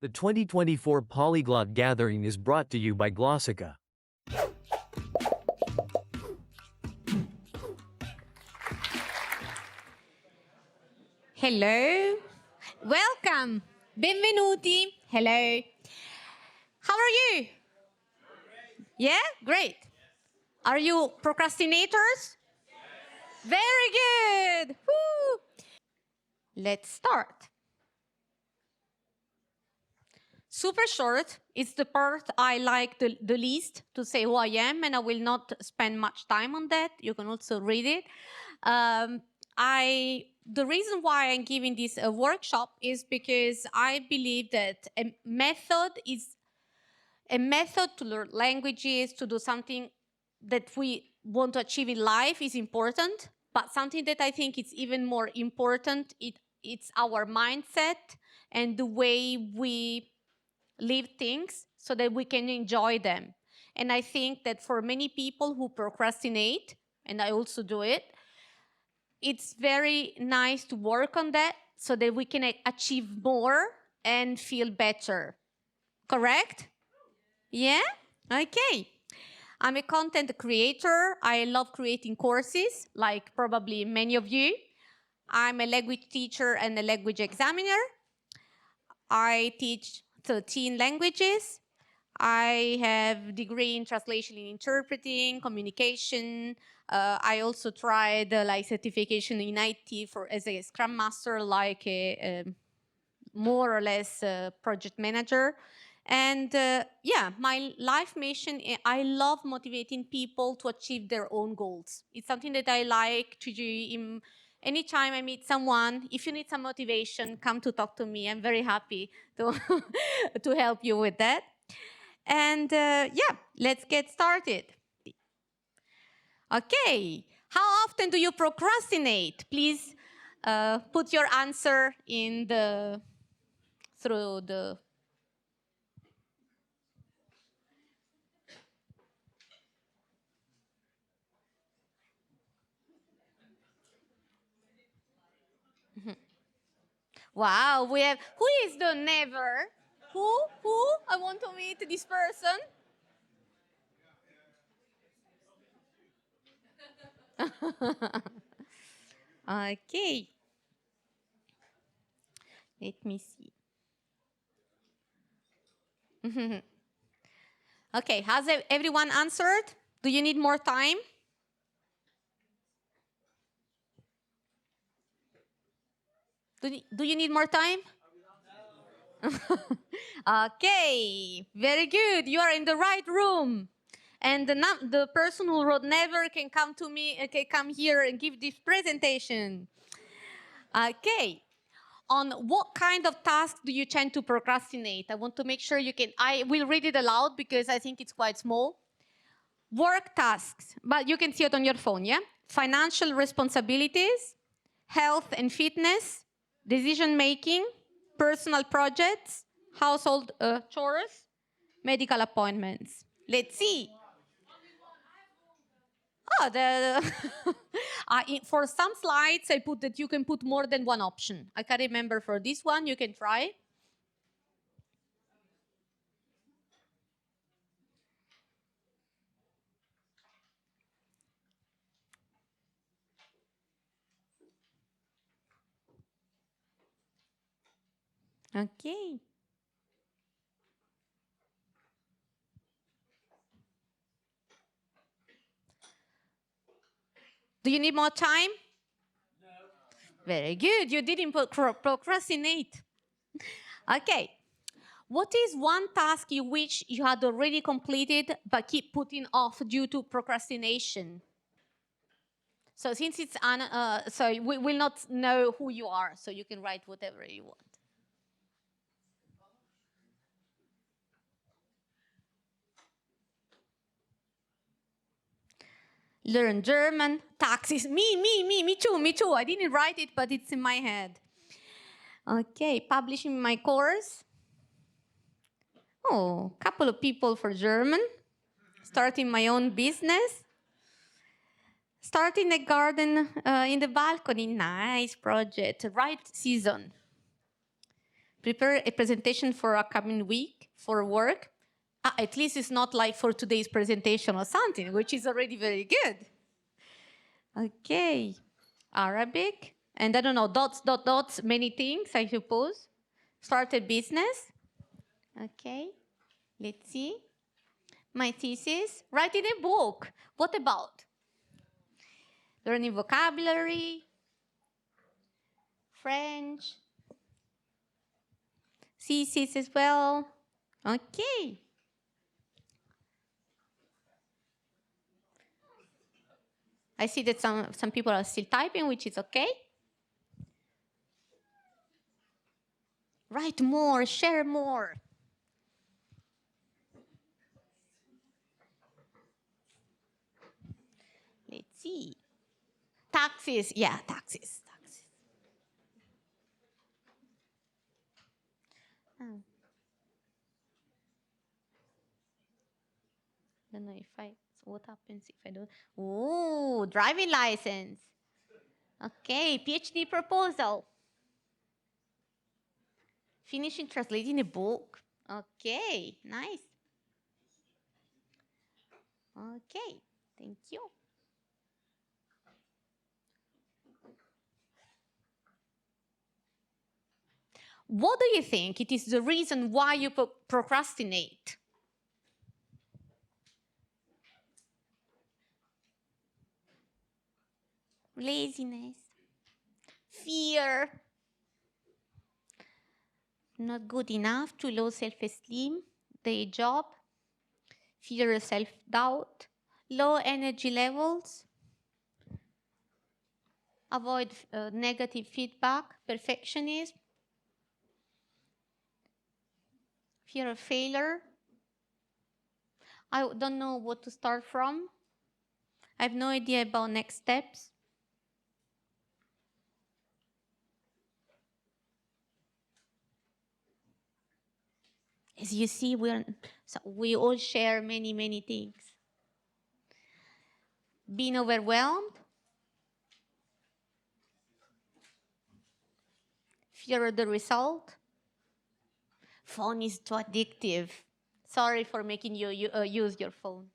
The 2024 Polyglot Gathering is brought to you by Glossica. Hello, welcome, benvenuti, hello. How are you? Yeah, great. Are you procrastinators? Very good. Woo. Let's start. Super short. It's the part I like the least to say who I am, and I will not spend much time on that. You can also read it. The reason why I'm giving this workshop is because I believe that a method to learn languages, to do something that we want to achieve in life is important, but something that I think is even more important, it's our mindset and the way we live things so that we can enjoy them. And I think that for many people who procrastinate, and I also do it, it's very nice to work on that so that we can achieve more and feel better. Correct? Yeah? Okay. I'm a content creator. I love creating courses, like probably many of you. I'm a language teacher and a language examiner. I teach 13 languages. I have a degree in translation and interpreting, communication. I also tried certification in IT as a Scrum Master, like a more or less project manager. And yeah, my life mission, I love motivating people to achieve their own goals. It's something that I like to do. Anytime I meet someone, if you need some motivation, come to talk to me. I'm very happy to, to help you with that. And yeah, let's get started. Okay, how often do you procrastinate? Please put your answer through the... Wow, we have, who is the never? Who? I want to meet this person. Okay. Let me see. Okay, has everyone answered? Do you need more time? Do you need more time? Okay, very good. You are in the right room. And the person who wrote never can come to me, can come here and give this presentation. Okay. On what kind of tasks do you tend to procrastinate? I want to make sure you can, I will read it aloud because I think it's quite small. Work tasks, but you can see it on your phone, yeah? Financial responsibilities, health and fitness, decision making, personal projects, household chores, medical appointments. Let's see. Oh, for some slides, I put that you can put more than one option. I can't remember for this one. You can try. Okay. Do you need more time? No. Very good. You didn't procrastinate. Okay. What is one task you wish you had already completed but keep putting off due to procrastination? So since it's so we will not know who you are, so you can write whatever you want. Learn German, taxes. Me too. I didn't write it, but it's in my head. Okay, publishing my course. Oh, a couple of people for German. Starting my own business. Starting a garden in the balcony. Nice project. Right season. Prepare a presentation for a coming week for work. At least it's not like for today's presentation or something, which is already very good. Okay, Arabic. And I don't know, dots, dot, dots, many things, I suppose. Start a business. Okay, let's see. My thesis, writing a book. What about? Learning vocabulary, French, thesis as well. Okay. I see that some people are still typing, which is okay. Write more, share more. Let's see. Taxes, yeah, taxes. Oh. Don't know if what happens if I don't. Oh, driving license. Okay, PhD proposal. Finishing translating a book. Okay, nice. Okay, thank you. What do you think it is the reason why you procrastinate? Laziness, fear, not good enough, too low self-esteem, day job, fear of self-doubt, low energy levels, avoid negative feedback, perfectionism, fear of failure. I don't know what to start from. I have no idea about next steps. As you see, we all share many, many things. Being overwhelmed, fear of the result. Phone is too addictive. Sorry for making you use your phone.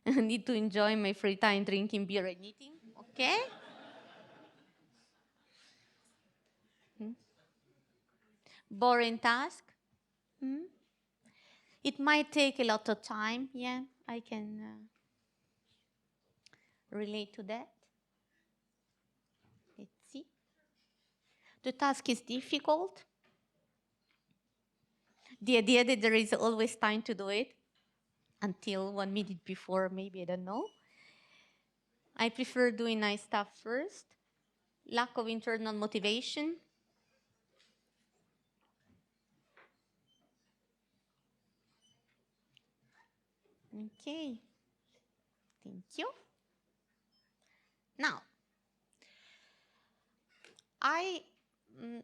I need to enjoy my free time drinking beer and eating, okay? Boring task. It might take a lot of time, yeah, I can relate to that. Let's see. The task is difficult. The idea that there is always time to do it until 1 minute before, maybe, I don't know. I prefer doing nice stuff first. Lack of internal motivation. Okay, thank you. Now,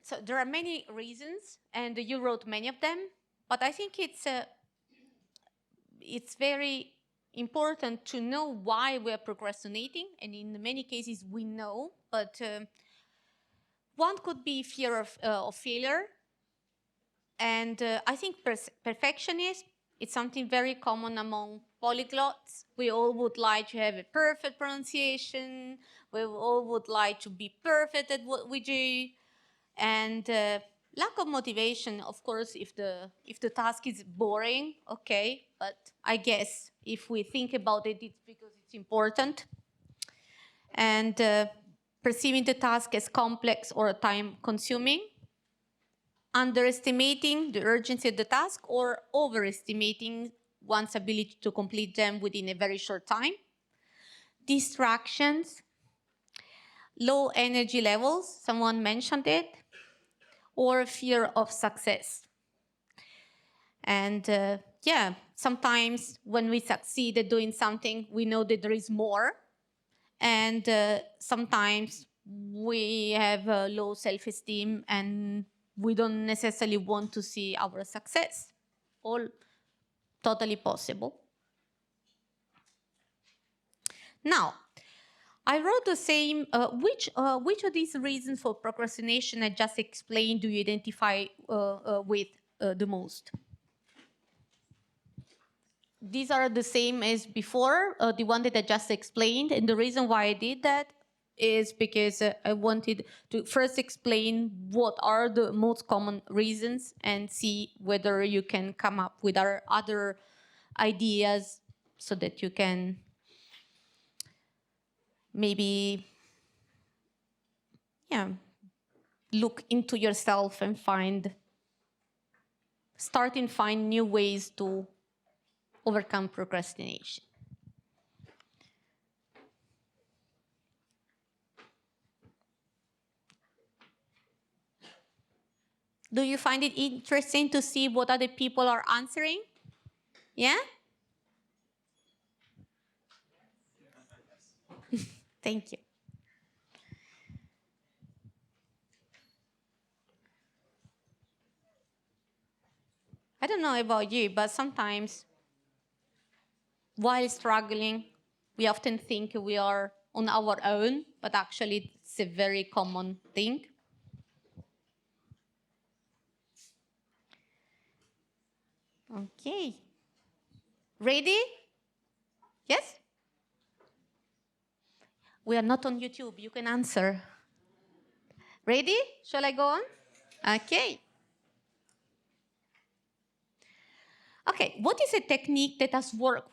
so there are many reasons, and you wrote many of them, but I think it's very important to know why we're procrastinating, and in many cases we know, but one could be fear of failure, and I think perfectionism. It's something very common among polyglots. We all would like to have a perfect pronunciation. We all would like to be perfect at what we do. And lack of motivation, of course, if the task is boring, okay. But I guess if we think about it, it's because it's important. And perceiving the task as complex or time-consuming. Underestimating the urgency of the task or overestimating one's ability to complete them within a very short time. Distractions, low energy levels, someone mentioned it, or fear of success. And yeah, sometimes when we succeed at doing something, we know that there is more. And sometimes we have low self-esteem and we don't necessarily want to see our success. All totally possible. Now, I wrote the same. Which of these reasons for procrastination I just explained do you identify with the most? These are the same as before, the one that I just explained. And the reason why I did that is because I wanted to first explain what are the most common reasons and see whether you can come up with other ideas so that you can maybe look into yourself and find new ways to overcome procrastination. Do you find it interesting to see what other people are answering? Yeah? Thank you. I don't know about you, but sometimes while struggling, we often think we are on our own, but actually it's a very common thing. Okay. Ready? Yes? We are not on YouTube. You can answer. Ready? Shall I go on? Okay. Okay, what is a technique that has worked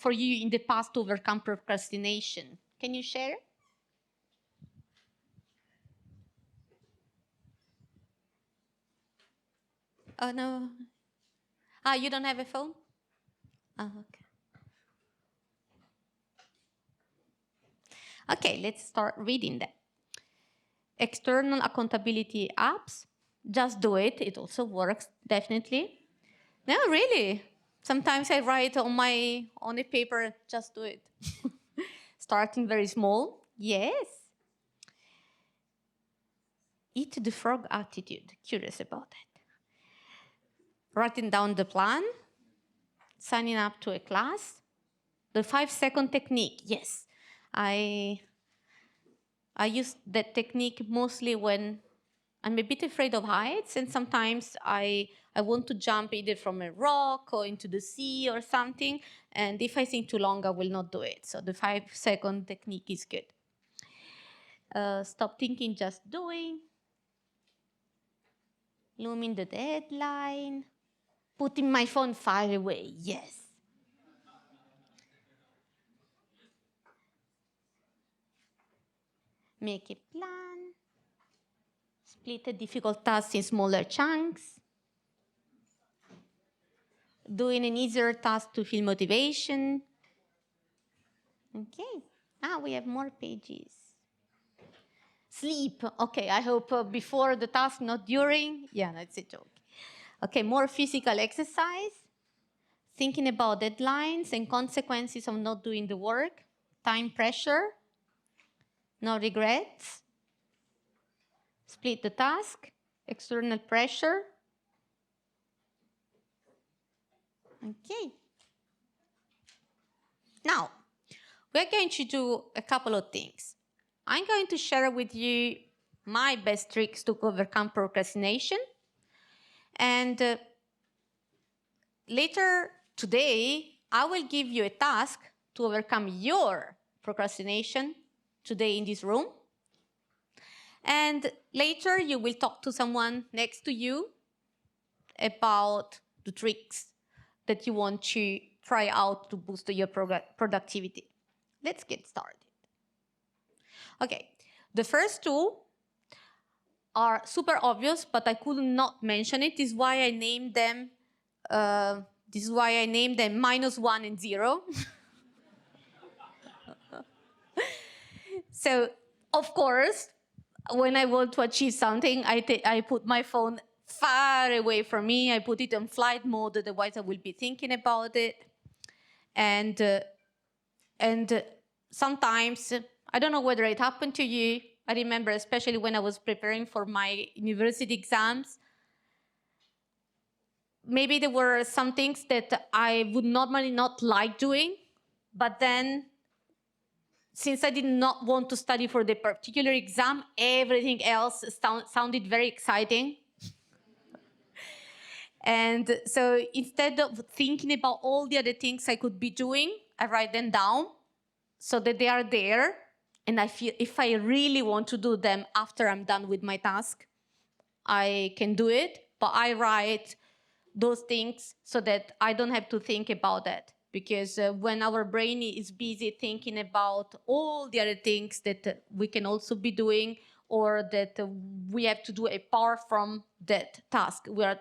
for you in the past to overcome procrastination? Can you share? Oh, no. You don't have a phone? Oh, okay. Okay, let's start reading that. External accountability apps. Just do it. It also works, definitely. No, really. Sometimes I write on a paper, just do it. Starting very small. Yes. Eat the frog attitude. Curious about that. Writing down the plan. Signing up to a class. The 5-second technique. Yes. I use that technique mostly when I'm a bit afraid of heights, and sometimes I want to jump either from a rock or into the sea or something, and if I think too long, I will not do it. So the 5-second technique is good. Stop thinking, just doing. Looming the deadline. Putting my phone far away, yes. Make a plan. Split a difficult task in smaller chunks. Doing an easier task to feel motivation. Okay. We have more pages. Sleep. Okay, I hope before the task, not during. Yeah, that's a joke. Okay, more physical exercise. Thinking about deadlines and consequences of not doing the work. Time pressure. No regrets. Split the task. External pressure. Okay. Now, we're going to do a couple of things. I'm going to share with you my best tricks to overcome procrastination. And later today, I will give you a task to overcome your procrastination today in this room. And later, you will talk to someone next to you about the tricks that you want to try out to boost your productivity. Let's get started. Okay, the first two are super obvious, but I could not mention it. This is why I named them. -1 and 0. So, of course, when I want to achieve something, I put my phone far away from me. I put it on flight mode, otherwise I will be thinking about it. And sometimes, I don't know whether it happened to you. I remember, especially when I was preparing for my university exams, maybe there were some things that I would normally not like doing, but then since I did not want to study for the particular exam, everything else sounded very exciting. And so instead of thinking about all the other things I could be doing, I write them down so that they are there. And I feel if I really want to do them after I'm done with my task, I can do it. But I write those things so that I don't have to think about that. Because when our brain is busy thinking about all the other things that we can also be doing, or that we have to do apart from that task we are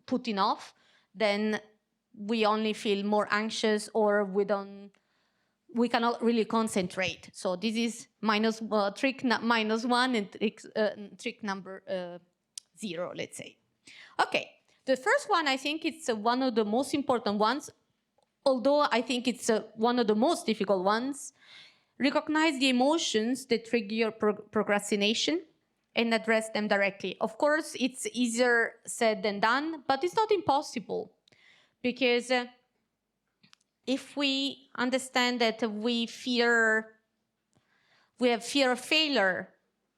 putting off, then we only feel more anxious, or we cannot really concentrate. So this is trick minus one, and trick number 0, let's say. Okay, the first one, I think it's one of the most important ones, although I think it's one of the most difficult ones. Recognize the emotions that trigger your procrastination and address them directly. Of course, it's easier said than done, but it's not impossible. Because if we understand that we have fear of failure,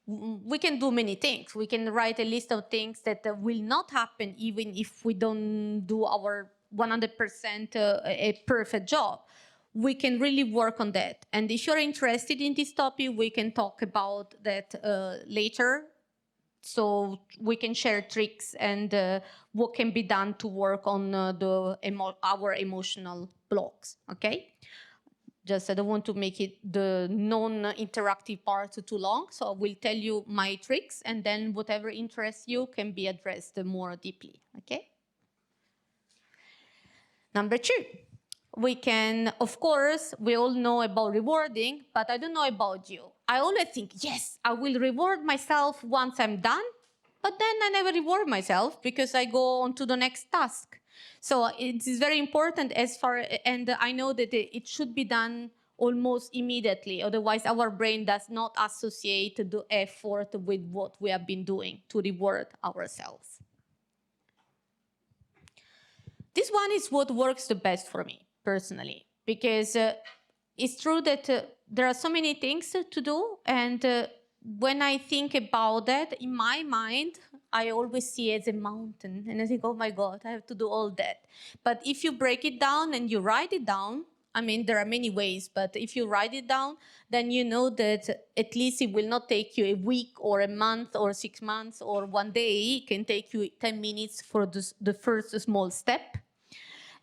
we can do many things. We can write a list of things that will not happen even if we don't do our 100% a perfect job. We can really work on that. And if you're interested in this topic, we can talk about that later. So we can share tricks and what can be done to work on our emotional blocks, okay? Just I don't want to make it the non-interactive part too long, so I will tell you my tricks, and then whatever interests you can be addressed more deeply, okay? Number 2, we can, of course, we all know about rewarding, but I don't know about you. I always think, yes, I will reward myself once I'm done, but then I never reward myself because I go on to the next task. So it is very important and I know that it should be done almost immediately. Otherwise, our brain does not associate the effort with what we have been doing to reward ourselves. This one is what works the best for me, personally, because it's true that there are so many things to do, and when I think about that, in my mind, I always see it as a mountain, and I think, oh my God, I have to do all that. But if you break it down and you write it down, I mean, there are many ways, but if you write it down, then you know that at least it will not take you a week or a month or 6 months or one day. It can take you 10 minutes for the first small step.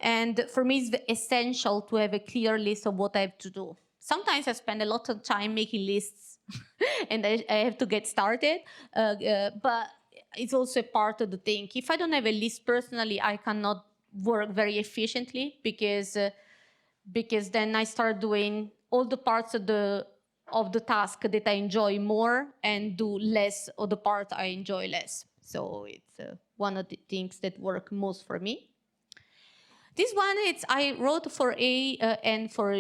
And for me, it's essential to have a clear list of what I have to do. Sometimes I spend a lot of time making lists and I have to get started, but it's also a part of the thing. If I don't have a list personally, I cannot work very efficiently because then I start doing all the parts of the task that I enjoy more and do less of the part I enjoy less. So it's one of the things that work most for me. This one, I wrote for A and for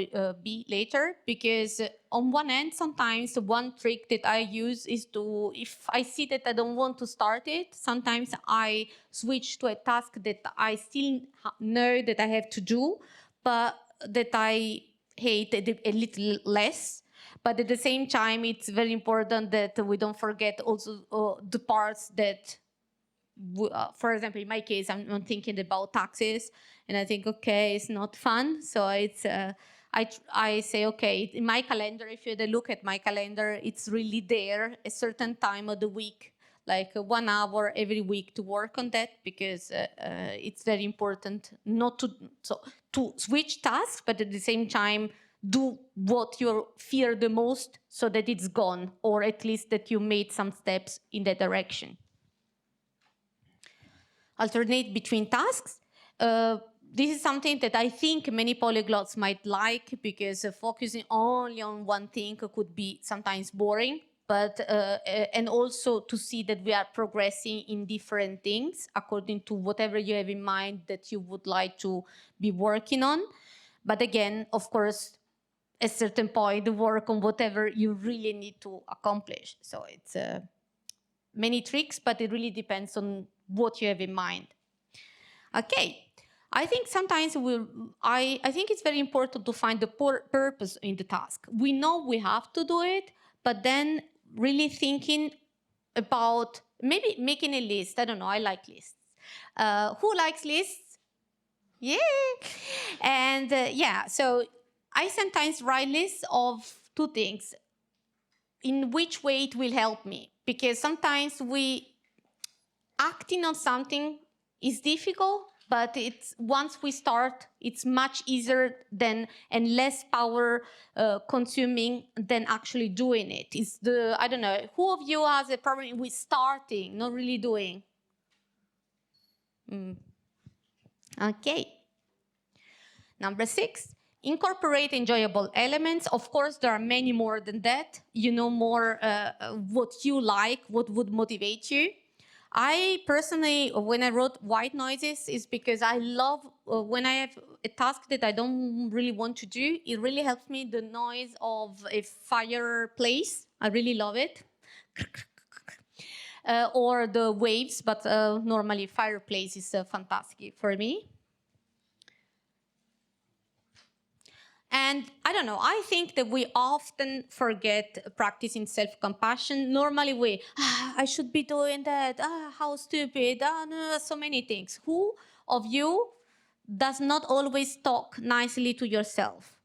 B later, because on one end, sometimes one trick that I use is to, if I see that I don't want to start it, sometimes I switch to a task that I still know that I have to do, but that I hate a little less. But at the same time, it's very important that we don't forget also the parts that, for example, in my case, I'm thinking about taxes, and I think, okay, it's not fun. So it's I say, okay, in my calendar, if you look at my calendar, it's really there a certain time of the week, like 1 hour every week to work on that, because it's very important not to switch tasks, but at the same time do what you fear the most so that it's gone, or at least that you made some steps in that direction. Alternate between tasks. This is something that I think many polyglots might like, because focusing only on one thing could be sometimes boring, but and also to see that we are progressing in different things according to whatever you have in mind that you would like to be working on. But again, of course, at a certain point, work on whatever you really need to accomplish. So it's many tricks, but it really depends on what you have in mind. Okay, I think sometimes I think it's very important to find the purpose in the task. We know we have to do it, but then really thinking about maybe making a list. I don't know, I like lists. Who likes lists? Yeah. And yeah, so I sometimes write lists of two things. In which way it will help me? Because sometimes acting on something is difficult, but it's once we start, it's much easier than and less power consuming than actually doing it. It's I don't know, who of you has a problem with starting, not really doing? Okay. Number 6, incorporate enjoyable elements. Of course, there are many more than that. You know more what you like, what would motivate you. I personally, when I wrote white noises, is because I love when I have a task that I don't really want to do, it really helps me, the noise of a fireplace. I really love it. Or the waves, but normally fireplace is fantastic for me. And I don't know, I think that we often forget practicing self-compassion. Normally I should be doing that, how stupid, no, so many things. Who of you does not always talk nicely to yourself?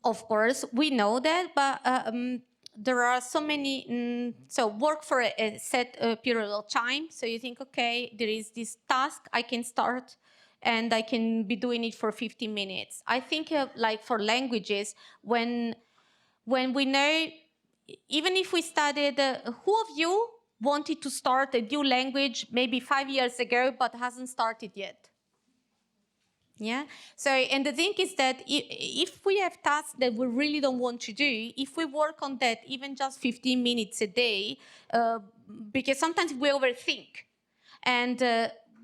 Of course, we know that, but there are so many, so work for a set period of time. So you think, okay, there is this task I can start and I can be doing it for 15 minutes. I think like for languages, when we know, even if we studied, who of you wanted to start a new language maybe 5 years ago, but hasn't started yet? Yeah. So, and the thing is that if we have tasks that we really don't want to do, if we work on that even just 15 minutes a day, because sometimes we overthink. And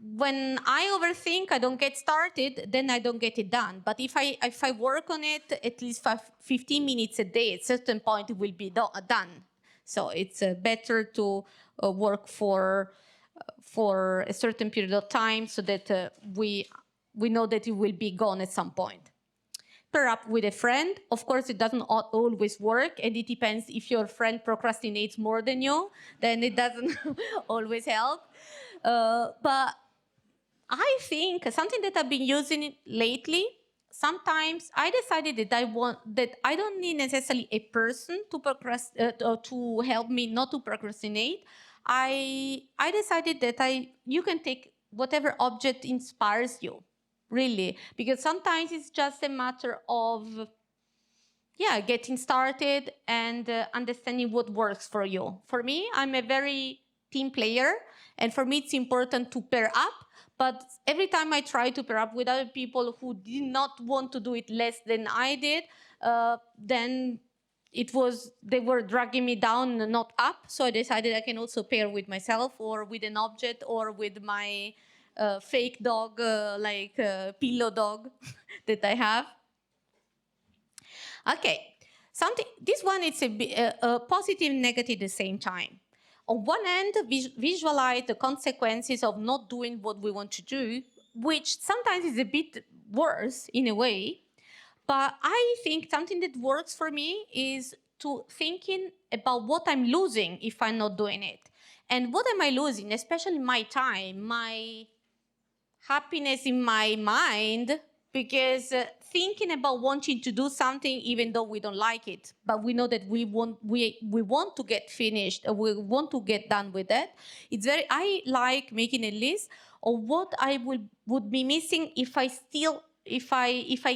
when I overthink, I don't get started, then I don't get it done. But if I work on it at least 15 minutes a day, at a certain point it will be done. So it's better to work for a certain period of time so that we know that it will be gone at some point. Pair up with a friend. Of course, it doesn't always work, and it depends if your friend procrastinates more than you, then it doesn't always help. But I think something that I've been using lately, sometimes I decided that I don't need necessarily a person to help me not to procrastinate. I decided that you can take whatever object inspires you, really, because sometimes it's just a matter of getting started and understanding what works for you. For me, I'm a very team player, and for me it's important to pair up, but every time I try to pair up with other people who did not want to do it less than I did, then they were dragging me down, not up. So I decided I can also pair with myself or with an object or with my fake dog, like pillow dog that I have. Okay, this one is a positive and negative at the same time. On one end, visualize the consequences of not doing what we want to do, which sometimes is a bit worse in a way. But I think something that works for me is to thinking about what I'm losing if I'm not doing it. And what am I losing? Especially my time, my happiness in my mind, because thinking about wanting to do something even though we don't like it, but we know that we want to get finished, we want to get done with that. I like making a list of what I would be missing if I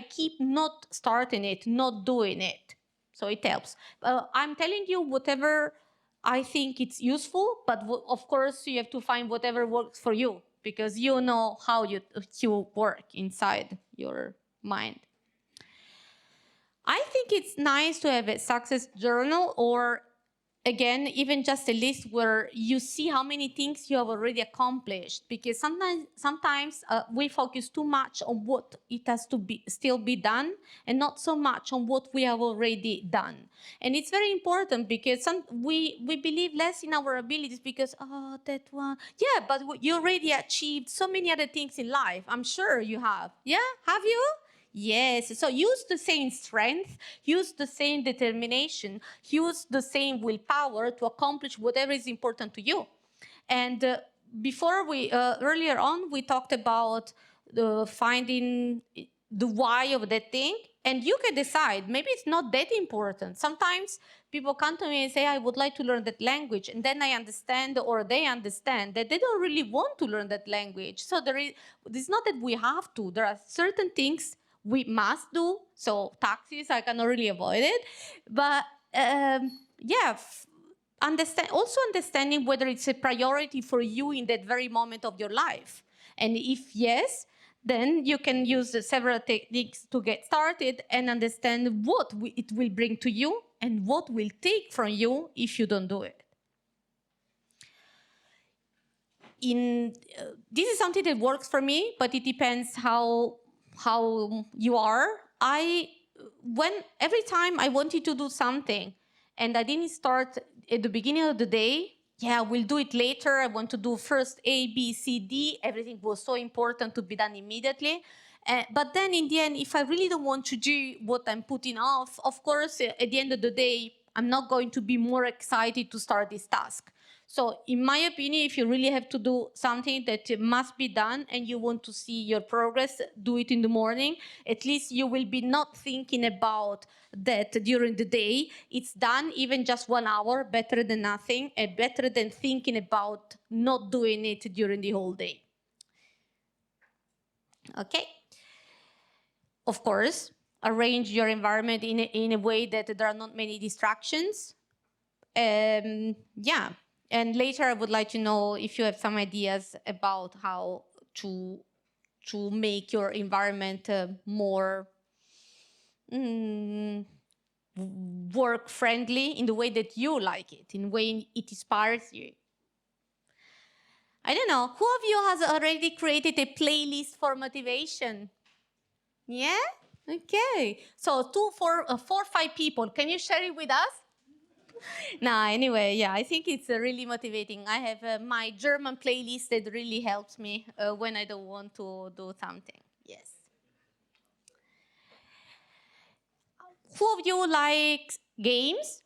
keep not starting it, not doing it. So it helps. I'm telling you whatever I think it's useful, but of course you have to find whatever works for you, because you know how you work inside your mind. I think it's nice to have a success journal or again, even just a list where you see how many things you have already accomplished, because sometimes we focus too much on what it has to be still be done and not so much on what we have already done. And it's very important because we believe less in our abilities because, oh, that one, yeah, but you already achieved so many other things in life. I'm sure you have. Yeah, have you? Yes, so use the same strength, use the same determination, use the same willpower to accomplish whatever is important to you. And before earlier on, we talked about finding the why of that thing, and you can decide, maybe it's not that important. Sometimes people come to me and say, I would like to learn that language, and then I understand, or they understand, that they don't really want to learn that language. So it's not that we have to. There are certain things we must do. So taxes, I cannot really avoid it. But yeah, understanding whether it's a priority for you in that very moment of your life. And if yes, then you can use several techniques to get started and understand what it will bring to you and what will take from you if you don't do it. This is something that works for me, but it depends how you are. Every time I wanted to do something and I didn't start at the beginning of the day, yeah, we'll do it later. I want to do first A, B, C, D. Everything was so important to be done immediately. But then in the end, if I really don't want to do what I'm putting off, of course, at the end of the day, I'm not going to be more excited to start this task. So in my opinion, if you really have to do something that must be done and you want to see your progress, do it in the morning. At least you will be not thinking about that during the day. It's done, even just 1 hour, better than nothing, and better than thinking about not doing it during the whole day. Okay? Of course, arrange your environment in a way that there are not many distractions. Yeah. And later, I would like to know if you have some ideas about how to make your environment more work-friendly in the way that you like it, in the way it inspires you. I don't know. Who of you has already created a playlist for motivation? Yeah? Okay. So 4, 5 people. Can you share it with us? Nah, anyway, yeah, I think it's really motivating. I have my German playlist that really helps me when I don't want to do something. Yes. Who of you likes games?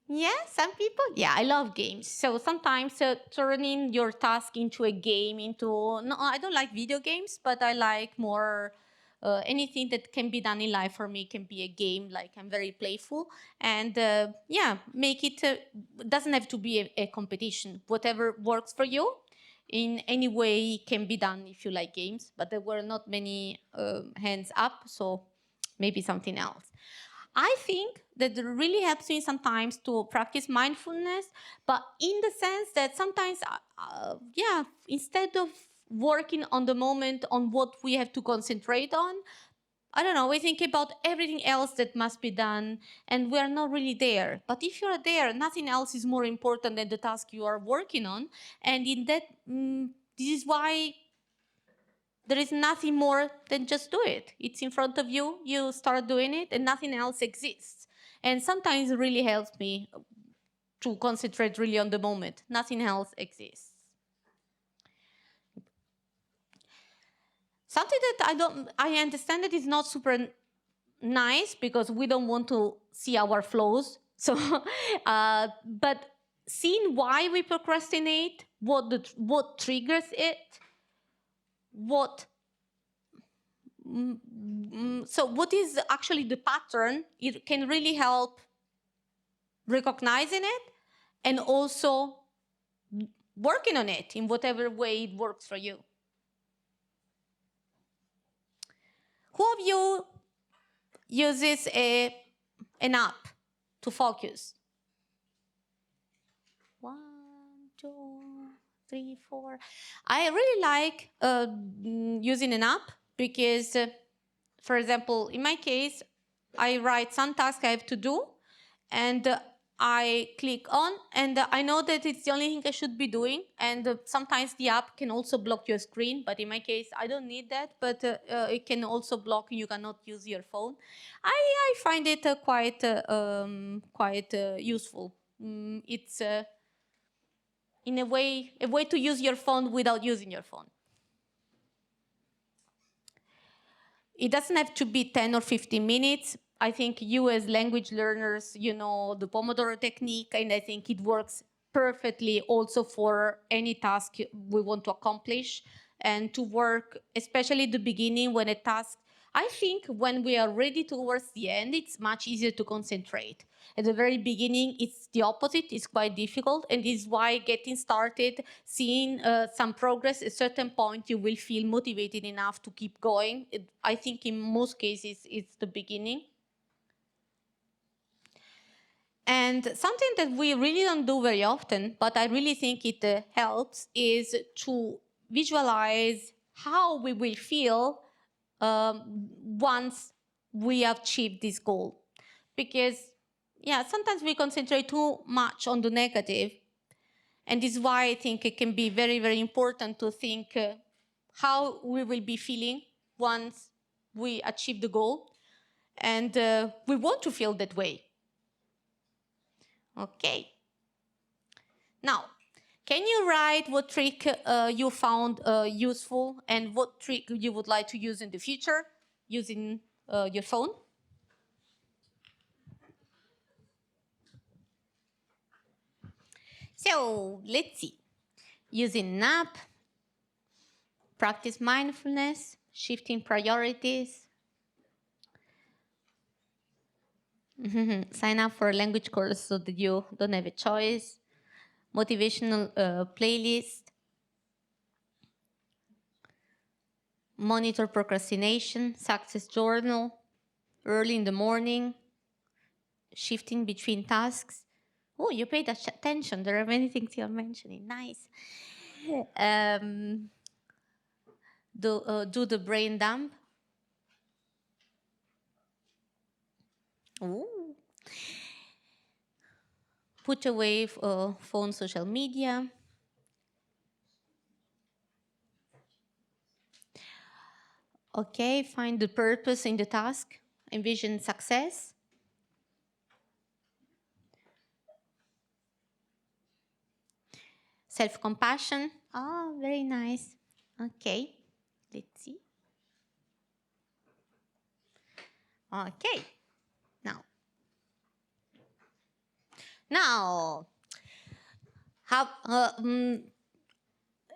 Yeah, some people? Yeah, I love games. So sometimes turning your task into a game, no, I don't like video games, but I like more anything that can be done in life for me can be a game. Like I'm very playful, and yeah, make it doesn't have to be a competition. Whatever works for you, in any way can be done if you like games. But there were not many hands up, so maybe something else. I think that it really helps me sometimes to practice mindfulness, but in the sense that sometimes, yeah, instead of working on the moment on what we have to concentrate on, I don't know, we think about everything else that must be done, and we're not really there. But if you're there, nothing else is more important than the task you are working on. And in that, this is why there is nothing more than just do it. It's in front of you, you start doing it, and nothing else exists. And sometimes it really helps me to concentrate really on the moment. Nothing else exists. Something that I understand that is not super nice because we don't want to see our flaws. So, but seeing why we procrastinate, what triggers it, so what is actually the pattern, it can really help recognizing it and also working on it in whatever way it works for you. Who of you uses an app to focus? 1, 2, 3, 4. I really like using an app because, for example, in my case, I write some tasks I have to do, and I click on, and I know that it's the only thing I should be doing. And sometimes the app can also block your screen, but in my case, I don't need that. But it can also block, you cannot use your phone. I find it quite useful. It's in a way to use your phone without using your phone. It doesn't have to be 10 or 15 minutes. I think you as language learners, you know the Pomodoro technique, and I think it works perfectly also for any task we want to accomplish, and to work, especially at the beginning when a task, I think when we are ready towards the end, it's much easier to concentrate. At the very beginning, it's the opposite. It's quite difficult, and this is why getting started, seeing some progress, at a certain point, you will feel motivated enough to keep going. I think in most cases, it's the beginning. And something that we really don't do very often, but I really think it helps, is to visualize how we will feel once we have achieved this goal. Because, yeah, sometimes we concentrate too much on the negative. And this is why I think it can be very, very important to think how we will be feeling once we achieve the goal. And we want to feel that way. Okay. Now, can you write what trick you found useful and what trick you would like to use in the future using your phone? So let's see. Using an app, practice mindfulness, shifting priorities, sign up for a language course so that you don't have a choice, motivational playlist, monitor procrastination, success journal, early in the morning, shifting between tasks. Oh, you paid attention. There are many things you're mentioning. Nice. Do the brain dump. Ooh. Put away phone, social media. Okay, find the purpose in the task. Envision success. Self-compassion. Oh, very nice. Okay, let's see. Okay, now,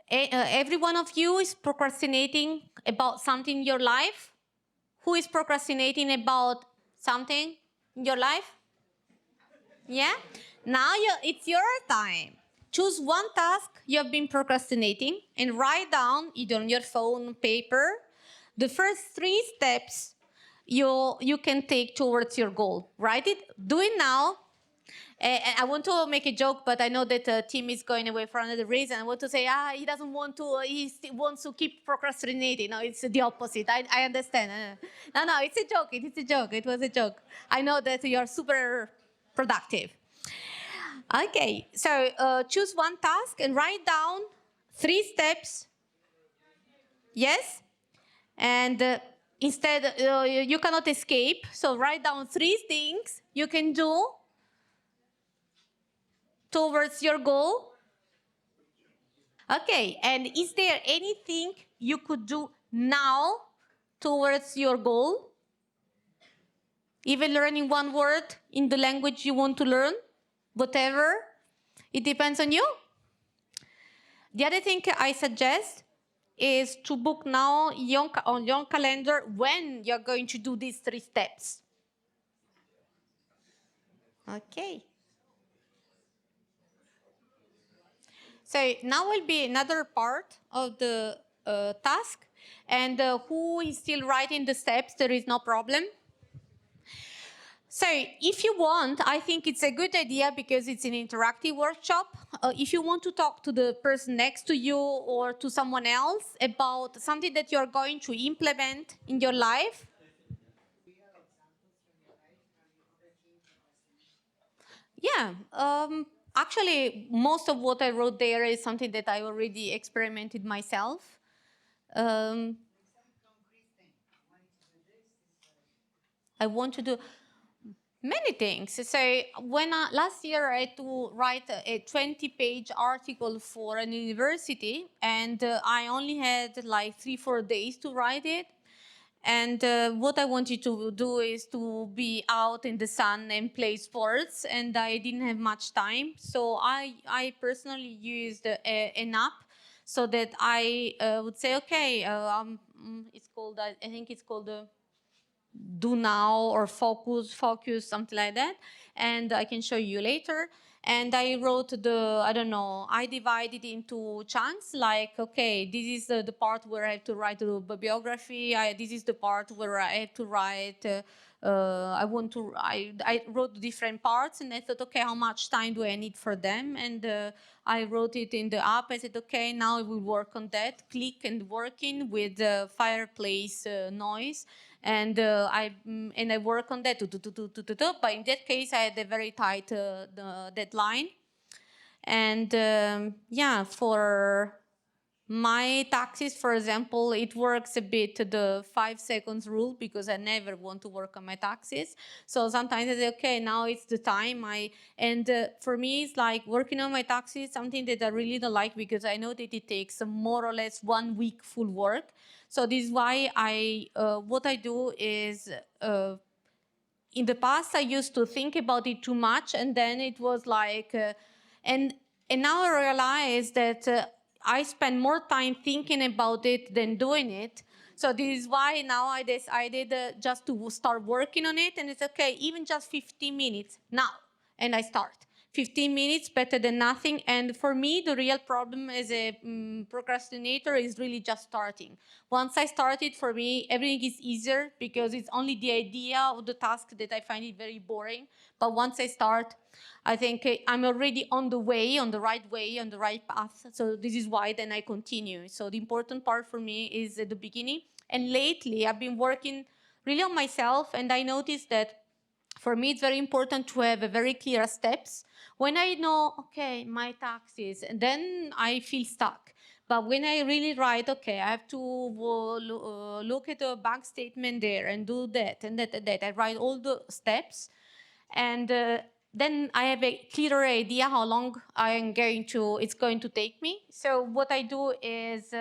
every one of you is procrastinating about something in your life. Who is procrastinating about something in your life? Yeah? Now it's your time. Choose one task you have been procrastinating and write down, either on your phone, paper, the first 3 steps you can take towards your goal. Write it. Do it now. I want to make a joke, but I know that Tim is going away for another reason. I want to say, he doesn't want to, he wants to keep procrastinating. No, it's the opposite. I understand. No, it's a joke. It's a joke. It was a joke. I know that you're super productive. Okay, so choose one task and write down 3 steps. Yes? And instead, you cannot escape. So write down 3 things you can do towards your goal. Okay, and is there anything you could do now towards your goal? Even learning 1 word in the language you want to learn? Whatever. It depends on you. The other thing I suggest is to book now on your calendar when you're going to do these 3 steps. Okay. So now will be another part of the task. And who is still writing the steps, there is no problem. So if you want, I think it's a good idea because it's an interactive workshop. If you want to talk to the person next to you or to someone else about something that you're going to implement in your life. Yeah, actually, most of what I wrote there is something that I already experimented myself. I want to do many things. So when last year I had to write a 20-page article for an university, and I only had like 3-4 days to write it. And what I wanted to do is to be out in the sun and play sports, and I didn't have much time. So I personally used an app so that I would say, okay, it's called, I think it's called do now or focus, something like that. And I can show you later. And I wrote I don't know, I divided into chunks, like, okay, this is the part where I have to write the bibliography. This is the part where I have to write, I wrote different parts, and I thought, okay, how much time do I need for them? And I wrote it in the app. I said, okay, now I will work on that. Click and working with the fireplace noise. And I work on that. But in that case, I had a very tight deadline. And yeah, for my taxes, for example, it works a bit the 5 seconds rule, because I never want to work on my taxes. So sometimes I say, okay, now it's the time. For me, it's like working on my taxes, something that I really don't like, because I know that it takes more or less 1 week full work. So this is why what I do is, in the past, I used to think about it too much, and then it was like, and now I realize that I spend more time thinking about it than doing it. So this is why now I decided just to start working on it, and it's okay, even just 15 minutes now, and I start. 15 minutes better than nothing. And for me, the real problem as a procrastinator is really just starting. Once I started, for me, everything is easier, because it's only the idea of the task that I find it very boring. But once I start, I think I'm already on the way, on the right path. So this is why then I continue. So the important part for me is at the beginning. And lately, I've been working really on myself, and I noticed that for me, it's very important to have a very clear steps. When I know, okay, my taxes, and then I feel stuck. But when I really write, okay, I have to look at the bank statement there and do that and that and that. I write all the steps, and then I have a clearer idea how long it's going to take me. So what I do is,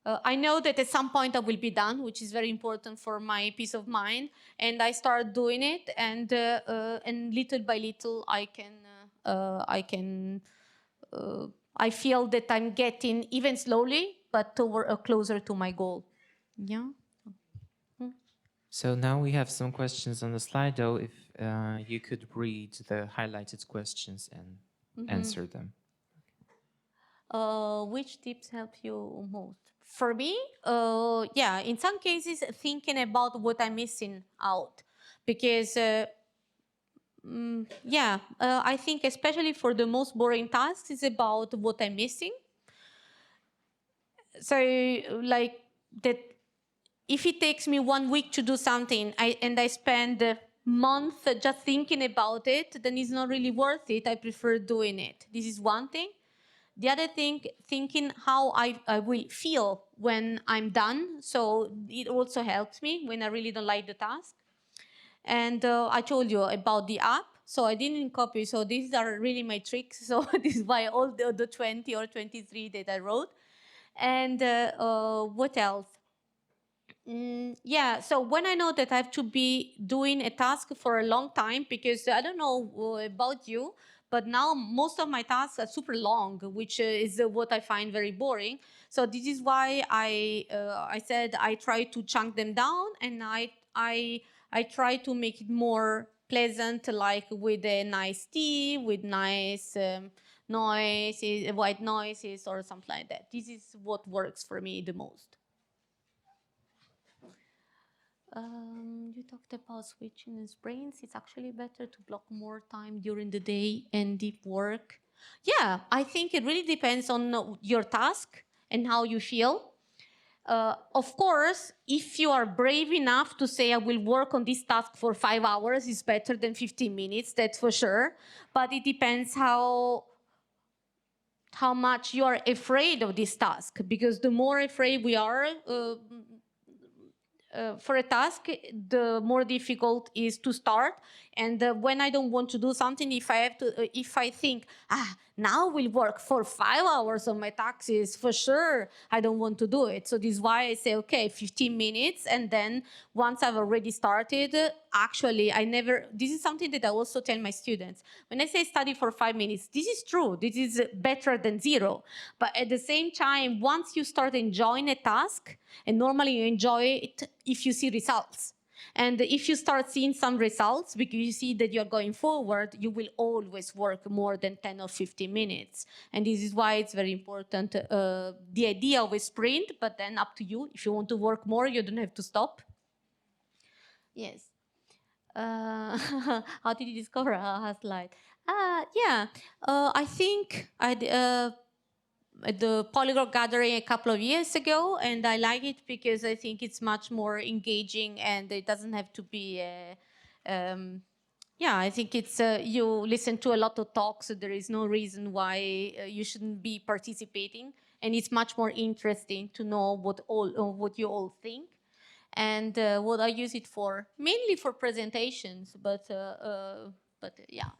I know that at some point I will be done, which is very important for my peace of mind, and I start doing it, and little by little I feel that I'm getting, even slowly, but closer to my goal. Yeah. So now we have some questions on the Slido. If you could read the highlighted questions and answer them. Which tips help you most? For me, yeah, in some cases, thinking about what I'm missing out, because I think especially for the most boring tasks, it's about what I'm missing. So, like that, if it takes me 1 week to do something, and I spend a month just thinking about it, then it's not really worth it. I prefer doing it. This is one thing. The other thing, thinking how I will feel when I'm done. So it also helps me when I really don't like the task. And I told you about the app. So I didn't copy. So these are really my tricks. So this is why all the 20 or 23 that I wrote. And what else? Yeah, so when I know that I have to be doing a task for a long time, because I don't know about you, but now most of my tasks are super long, which is what I find very boring. So this is why I said I try to chunk them down, and I try to make it more pleasant, like with a nice tea, with nice noises, white noises, or something like that. This is what works for me the most. You talked about switching in sprints. It's actually better to block more time during the day and deep work. Yeah, I think it really depends on your task and how you feel. Of course, if you are brave enough to say, I will work on this task for 5 hours, it's better than 15 minutes, that's for sure. But it depends how much you are afraid of this task, because the more afraid we are for a task, the more difficult is to start. And when I don't want to do something, if I think, now we'll work for 5 hours on my taxes, for sure, I don't want to do it. So this is why I say, okay, 15 minutes. And then once I've already started, actually, this is something that I also tell my students. When I say study for 5 minutes, this is true. This is better than 0. But at the same time, once you start enjoying a task, and normally you enjoy it if you see results. And if you start seeing some results, because you see that you're going forward, you will always work more than 10 or 15 minutes. And this is why it's very important, the idea of a sprint, but then up to you. If you want to work more, you don't have to stop. Yes. How did you discover a slide? I think at the Polyglot gathering a couple of years ago, and I like it because I think it's much more engaging, and it doesn't have to be I think it's you listen to a lot of talks, so there is no reason why you shouldn't be participating, and it's much more interesting to know what you all think. And what I use it for, mainly for presentations, but yeah.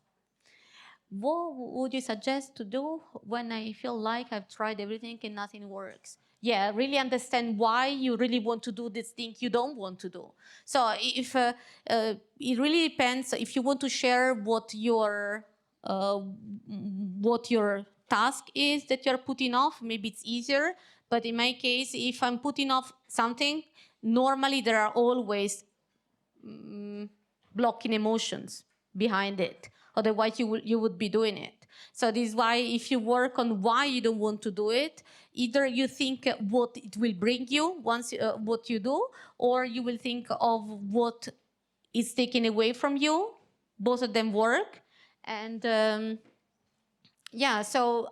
What would you suggest to do when I feel like I've tried everything and nothing works? Yeah, really understand why you really want to do this thing you don't want to do. So if it really depends, if you want to share what your task is that you're putting off, maybe it's easier. But in my case, if I'm putting off something, normally there are always blocking emotions behind it. Otherwise, you would be doing it. So this is why if you work on why you don't want to do it, either you think what it will bring you once what you do, or you will think of what is taken away from you. Both of them work. And so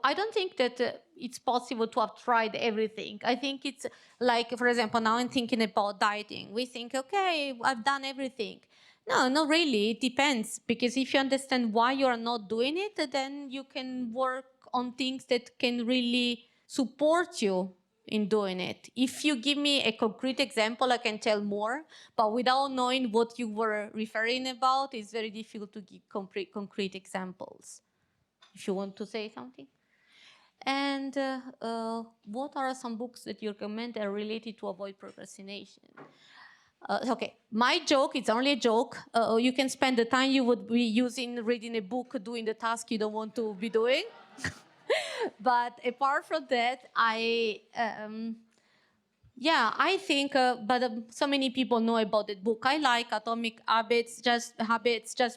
I don't think that it's possible to have tried everything. I think it's like, for example, now I'm thinking about dieting. We think, okay, I've done everything. No, not really. It depends. Because if you understand why you are not doing it, then you can work on things that can really support you in doing it. If you give me a concrete example, I can tell more. But without knowing what you were referring about, it's very difficult to give concrete examples. If you want to say something. And what are some books that you recommend that are related to avoid procrastination? Okay, my joke, it's only a joke. You can spend the time you would be using reading a book, doing the task you don't want to be doing. But apart from that, I think, but so many people know about that book. I like Atomic Habits just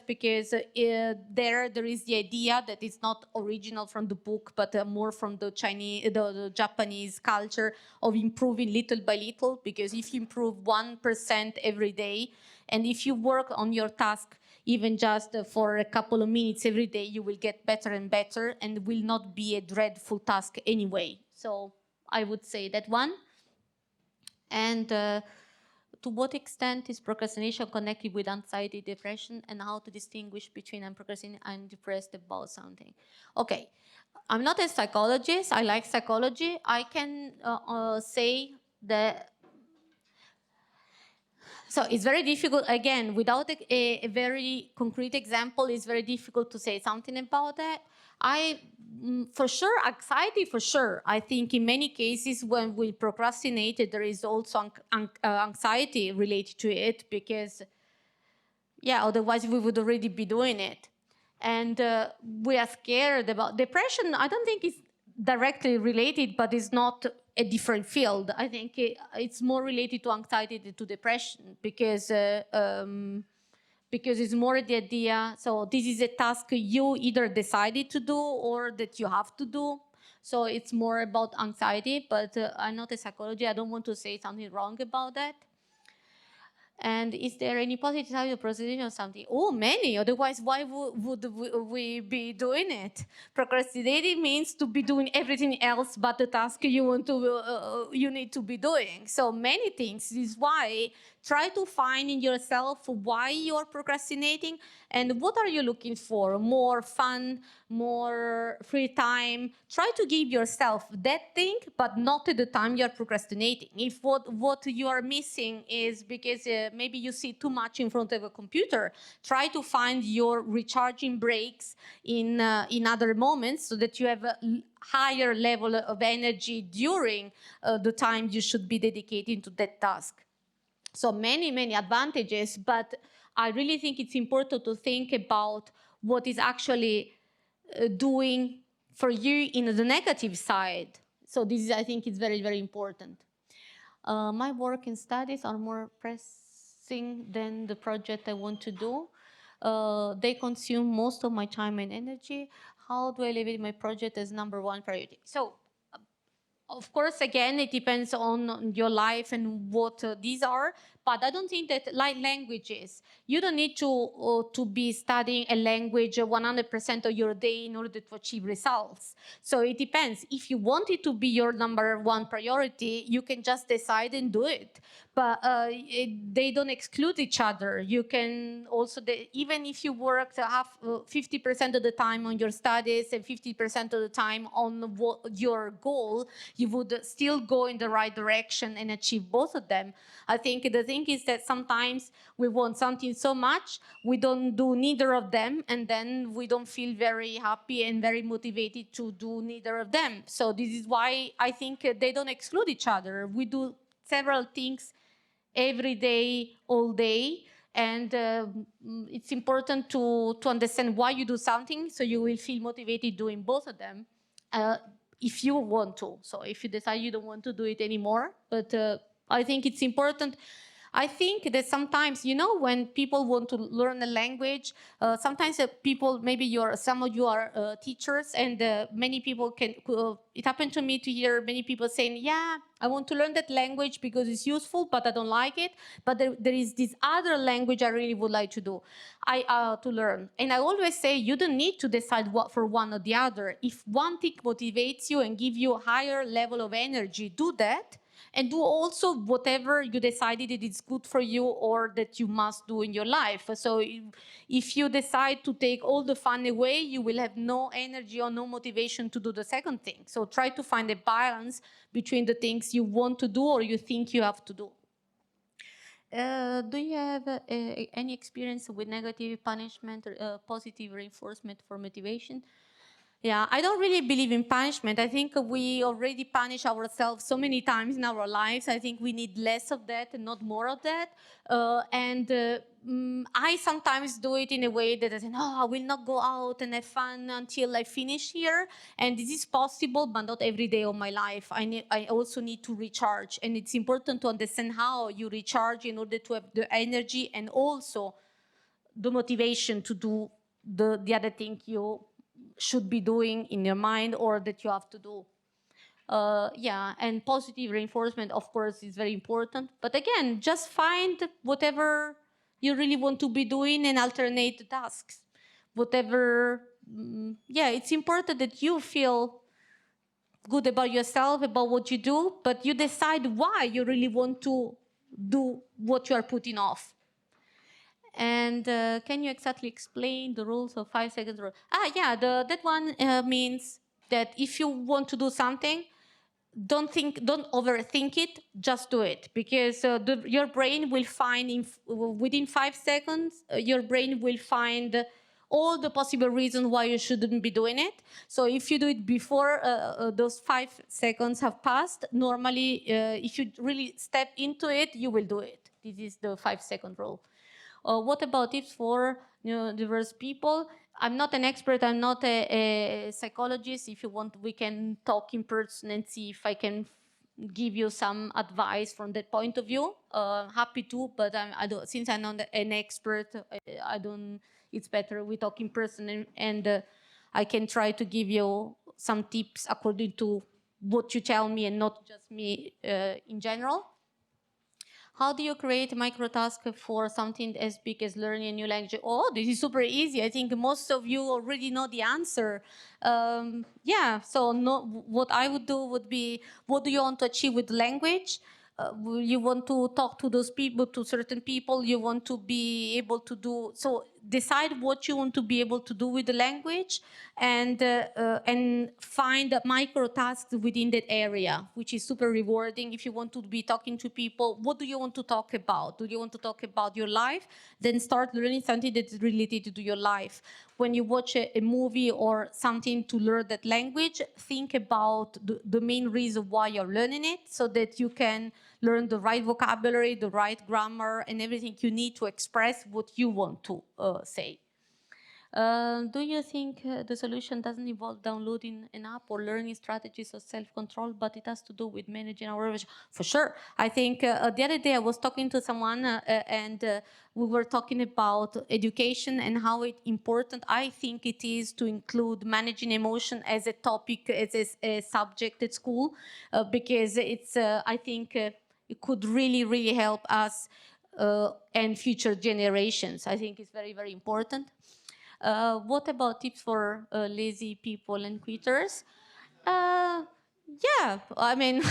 because there is the idea that it's not original from the book, but more from the Japanese culture of improving little by little. Because if you improve 1% every day, and if you work on your task even just for a couple of minutes every day, you will get better and better, and will not be a dreadful task anyway. So I would say that one. And to what extent is procrastination connected with anxiety, depression, and how to distinguish between I'm procrastinating and depressed about something? Okay, I'm not a psychologist. I like psychology. I can say that. So it's very difficult, again, without a very concrete example, it's very difficult to say something about that. For sure, anxiety, for sure. I think in many cases when we procrastinate, there is also anxiety related to it, because, otherwise we would already be doing it. And we are scared about depression. I don't think it's directly related, but it's not a different field. I think it's more related to anxiety than to depression, because it's more the idea, so this is a task you either decided to do or that you have to do. So it's more about anxiety, but I'm not a psychologist. I don't want to say something wrong about that. And is there any positive side of procrastination or something? Oh, many. Otherwise, why would we be doing it? Procrastinating means to be doing everything else but the task you need to be doing. So many things. This is why try to find in yourself why you're procrastinating and what are you looking for? More fun, more free time. Try to give yourself that thing, but not at the time you're procrastinating. If what you are missing is because maybe you see too much in front of a computer, try to find your recharging breaks in other moments so that you have a higher level of energy during the time you should be dedicating to that task. So many advantages, but I really think it's important to think about what is actually doing for you in the negative side. So this is, I think, it's very important. My work and studies are more pressing than the project I want to do. They consume most of my time and energy. How do I elevate my project as number one priority? So of course, again, it depends on your life and what these are. But I don't think that, like languages, you don't need to be studying a language 100% of your day in order to achieve results. So it depends. If you want it to be your number one priority, you can just decide and do it. But they don't exclude each other. You can also, even if you work 50% of the time on your studies and 50% of the time on your goal, you would still go in the right direction and achieve both of them. I think the thing is that sometimes we want something so much, we don't do neither of them, and then we don't feel very happy and very motivated to do neither of them. So this is why I think they don't exclude each other. We do several things every day, all day, and it's important to understand why you do something so you will feel motivated doing both of them. If you want to. So if you decide you don't want to do it anymore, but I think it's important. I think that sometimes, you know, when people want to learn a language, sometimes people, maybe some of you are teachers, and many people can, it happened to me to hear many people saying, yeah, I want to learn that language because it's useful, but I don't like it. But there is this other language I really would like to do, to learn. And I always say, you don't need to decide what for one or the other. If one thing motivates you and gives you a higher level of energy, do that. And do also whatever you decided it is good for you or that you must do in your life. So if you decide to take all the fun away, you will have no energy or no motivation to do the second thing. So try to find a balance between the things you want to do or you think you have to do. Do you have any experience with negative punishment or positive reinforcement for motivation? Yeah, I don't really believe in punishment. I think we already punish ourselves so many times in our lives. I think we need less of that and not more of that. I sometimes do it in a way that I say, no, I will not go out and have fun until I finish here. And this is possible, but not every day of my life. I also need to recharge. And it's important to understand how you recharge in order to have the energy and also the motivation to do the other thing you should be doing in your mind or that you have to do. Yeah, and positive reinforcement, of course, is very important. But again, just find whatever you really want to be doing and alternate the tasks. Whatever, yeah, it's important that you feel good about yourself, about what you do, but you decide why you really want to do what you are putting off. And can you exactly explain the rules of 5 seconds rule? Yeah, that one means that if you want to do something, don't overthink it, just do it. Because your brain will find, within 5 seconds, your brain will find all the possible reasons why you shouldn't be doing it. So if you do it before those 5 seconds have passed, normally, if you really step into it, you will do it. This is the 5-second rule. What about tips for diverse people? I'm not an expert. I'm not a psychologist. If you want, we can talk in person and see if I can give you some advice from that point of view. Happy to, but I don't, since I'm not an expert, I don't. It's better we talk in person, and I can try to give you some tips according to what you tell me and not just me in general. How do you create a micro task for something as big as learning a new language? Oh, this is super easy. I think most of you already know the answer. Yeah, so what I would do would be, what do you want to achieve with language? You want to talk to those people, to certain people, you want to be able to do, so decide what you want to be able to do with the language, and find micro tasks within that area, which is super rewarding. If you want to be talking to people, what do you want to talk about? Do you want to talk about your life? Then start learning something that is related to your life. When you watch a movie or something to learn that language, think about the main reason why you're learning it, so that you can learn the right vocabulary, the right grammar, and everything you need to express what you want to say. Do you think the solution doesn't involve downloading an app or learning strategies of self-control, but it has to do with managing our revision? For sure. I think the other day I was talking to someone and we were talking about education and how important I think it is to include managing emotion as a topic, as a subject at school, because it's, I think, it could really, really help us and future generations. I think it's very, very important. What about tips for lazy people and quitters? Yeah, I mean,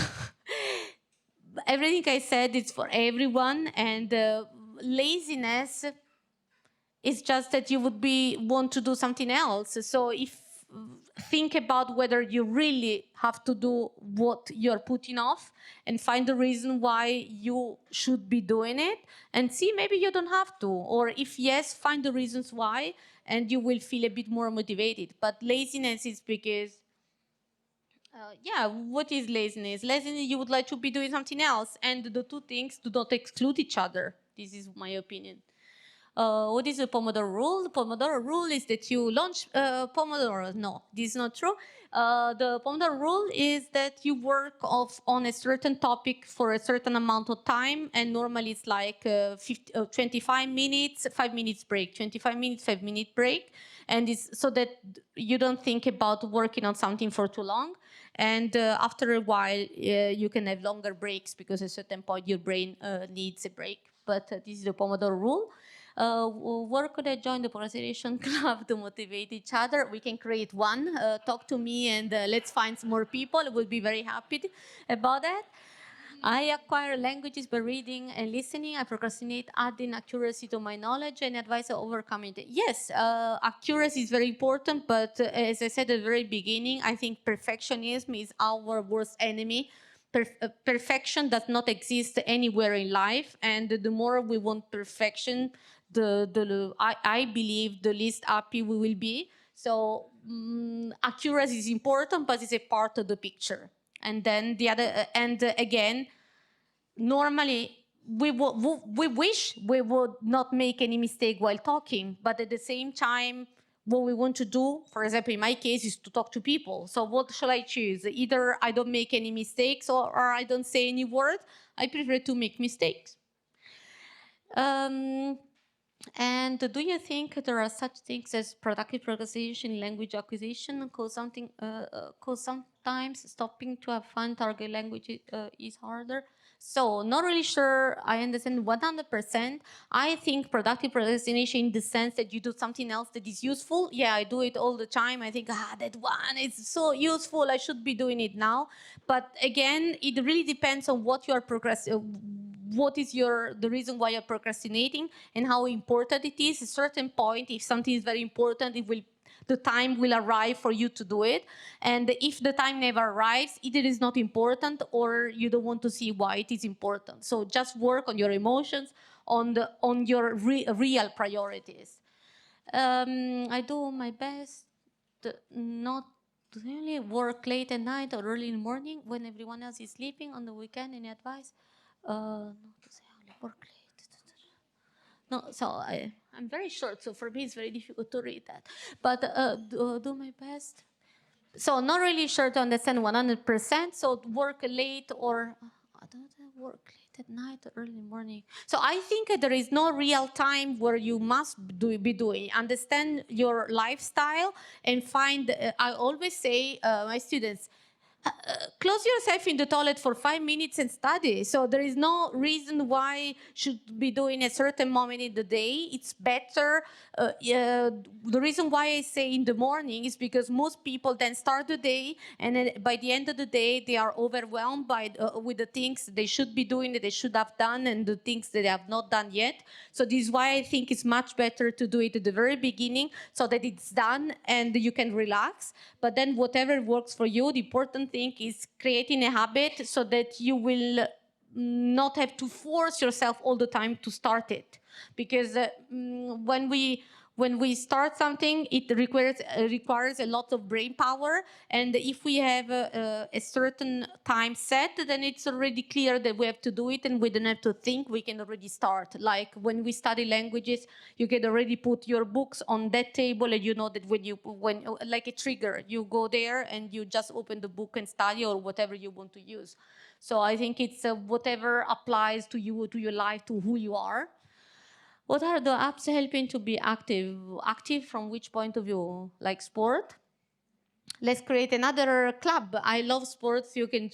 everything I said is for everyone, and laziness is just that you would want to do something else. So if think about whether you really have to do what you're putting off, and find the reason why you should be doing it, and see maybe you don't have to, or if yes, find the reasons why, and you will feel a bit more motivated. But laziness is because yeah, what is laziness? Laziness, you would like to be doing something else, and the two things do not exclude each other. This is my opinion. What is the Pomodoro rule? The Pomodoro rule is that you launch Pomodoro. No, this is not true. The Pomodoro rule is that you work on a certain topic for a certain amount of time, and normally it's like 25 minutes, 5 minutes break, 25 minutes, 5-minute break, and it's so that you don't think about working on something for too long. And after a while, you can have longer breaks, because at a certain point your brain needs a break. But this is the Pomodoro rule. Where could I join the Procrastination Club to motivate each other? We can create one. Talk to me and let's find some more people. I would be very happy about that. I acquire languages by reading and listening. I procrastinate adding accuracy to my knowledge, and advise overcoming it. Yes, accuracy is very important, but as I said at the very beginning, I think perfectionism is our worst enemy. Perfection does not exist anywhere in life, and the more we want perfection, I believe the least happy we will be. So accuracy is important, but it's a part of the picture. And then the other, and again, normally we wish we would not make any mistake while talking, but at the same time, what we want to do, for example, in my case, is to talk to people. So what shall I choose? Either I don't make any mistakes, or I don't say any word. I prefer to make mistakes. And do you think there are such things as productive procrastination in language acquisition? Cause sometimes stopping to have fun target language is harder. So not really sure I understand 100%. I think productive procrastination in the sense that you do something else that is useful. Yeah, I do it all the time. I think, that one is so useful, I should be doing it now. But again, it really depends on what you are what is the reason why you're procrastinating, and how important it is. At a certain point, if something is very important, the time will arrive for you to do it. And if the time never arrives, either it is not important, or you don't want to see why it is important. So just work on your emotions, on your real priorities. I do my best not to really work late at night or early in the morning when everyone else is sleeping on the weekend. Any advice? Not to say only work late. No, so I'm very short, so for me it's very difficult to read that. But do my best. So not really sure to understand 100%. So work late, or I don't know, work late at night or early morning. So I think there is no real time where you must be doing. Understand your lifestyle and find. I always say my students, close yourself in the toilet for 5 minutes and study. So there is no reason why should be doing a certain moment in the day. It's better. The reason why I say in the morning is because most people then start the day, and then by the end of the day, they are overwhelmed with the things they should be doing, that they should have done, and the things that they have not done yet. So this is why I think it's much better to do it at the very beginning, so that it's done and you can relax. But then whatever works for you, the important thing is creating a habit so that you will not have to force yourself all the time to start it. Because when we start something, it requires a lot of brain power. And if we have a certain time set, then it's already clear that we have to do it and we don't have to think, we can already start. Like when we study languages, you can already put your books on that table, and you know that when like a trigger, you go there and you just open the book and study, or whatever you want to use. So I think it's whatever applies to you, to your life, to who you are. What are the apps helping to be active? Active from which point of view? Like sport? Let's create another club. I love sports. You can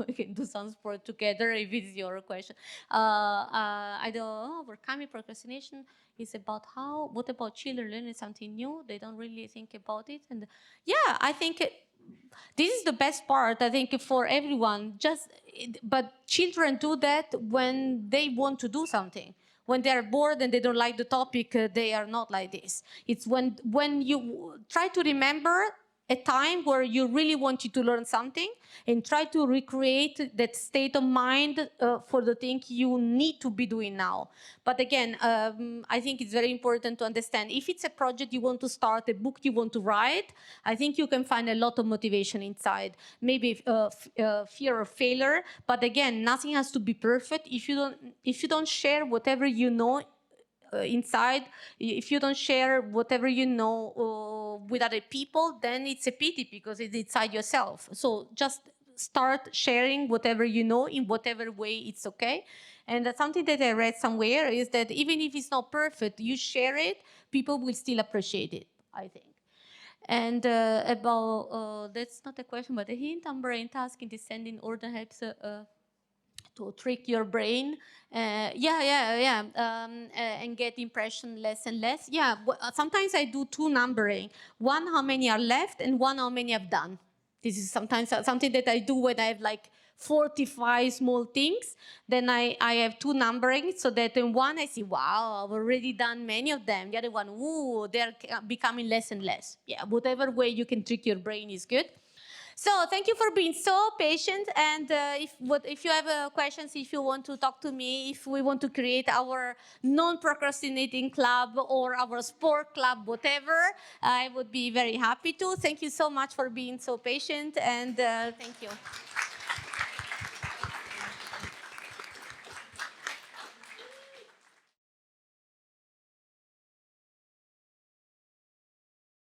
we can do some sport together if it's your question. I don't know. Overcoming procrastination is about how. What about children learning something new? They don't really think about it. And yeah, I think this is the best part. I think for everyone. But children do that when they want to do something. When they are bored and they don't like the topic, they are not like this. It's when you try to remember a time where you really wanted to learn something, and try to recreate that state of mind for the thing you need to be doing now. But again, I think it's very important to understand, if it's a project you want to start, a book you want to write, I think you can find a lot of motivation inside. Maybe fear of failure, but again, nothing has to be perfect. If you don't share whatever you know inside, if you don't share whatever you know with other people, then it's a pity, because it's inside yourself. So just start sharing whatever you know in whatever way it's okay. And that's something that I read somewhere, is that even if it's not perfect, you share it, people will still appreciate it, I think. And about, that's not a question, but a hint on brain task in descending order helps to trick your brain. And get impression less and less. Yeah, sometimes I do two numbering. One, how many are left, and one, how many I've done. This is sometimes something that I do when I have like 45 small things. Then I have two numbering, so that in one I see, wow, I've already done many of them. The other one, ooh, they're becoming less and less. Yeah, whatever way you can trick your brain is good. So thank you for being so patient. And if you have questions, if you want to talk to me, if we want to create our non-procrastinating club or our sport club, whatever, I would be very happy to. Thank you so much for being so patient, and thank you.